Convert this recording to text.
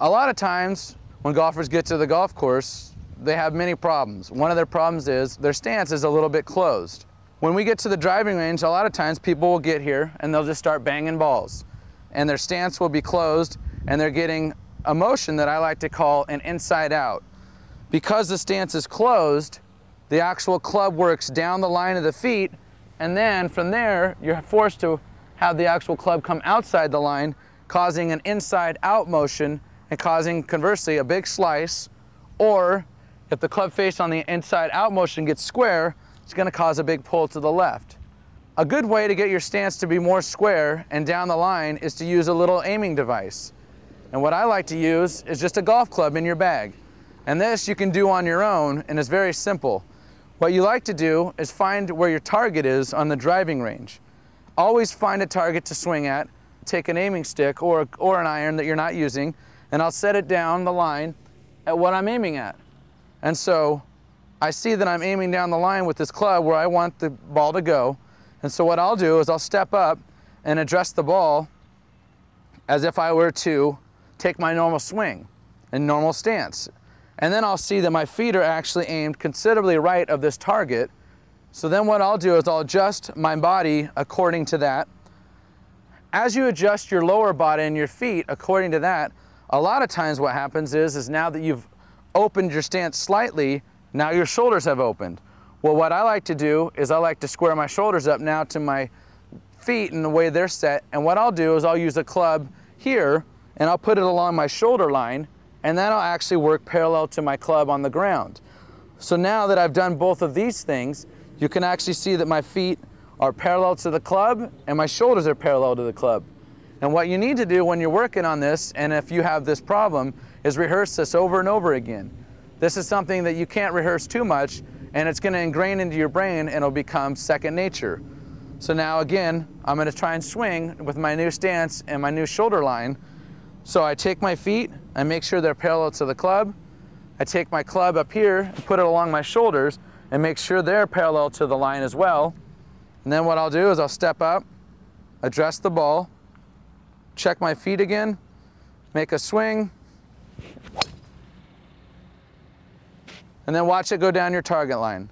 A lot of times when golfers get to the golf course, they have many problems. One of their problems is their stance is a little bit closed. When we get to the driving range, a lot of times people will get here and they'll just start banging balls. And their stance will be closed and they're getting a motion that I like to call an inside out. Because the stance is closed, the actual club works down the line of the feet, and then from there, you're forced to have the actual club come outside the line, causing an inside out motion and causing, conversely, a big slice, or if the club face on the inside out motion gets square, it's going to cause a big pull to the left. A good way to get your stance to be more square and down the line is to use a little aiming device. And what I like to use is just a golf club in your bag. And this you can do on your own, and it's very simple. What you like to do is find where your target is on the driving range. Always find a target to swing at, take an aiming stick or an iron that you're not using, and I'll set it down the line at what I'm aiming at. And so I see that I'm aiming down the line with this club where I want the ball to go. And so what I'll do is I'll step up and address the ball as if I were to take my normal swing and normal stance. And then I'll see that my feet are actually aimed considerably right of this target. So then what I'll do is I'll adjust my body according to that. As you adjust your lower body and your feet according to that, a lot of times what happens is now that you've opened your stance slightly, now your shoulders have opened. Well, what I like to do is I like to square my shoulders up now to my feet in the way they're set. And what I'll do is I'll use a club here and I'll put it along my shoulder line, and then I'll actually work parallel to my club on the ground. So now that I've done both of these things, you can actually see that my feet are parallel to the club and my shoulders are parallel to the club. And what you need to do when you're working on this, and if you have this problem, is rehearse this over and over again. This is something that you can't rehearse too much, and it's going to ingrain into your brain and it'll become second nature. So now again, I'm going to try and swing with my new stance and my new shoulder line. So I take my feet, I make sure they're parallel to the club. I take my club up here and put it along my shoulders and make sure they're parallel to the line as well. And then what I'll do is I'll step up, address the ball, check my feet again, make a swing, and then watch it go down your target line.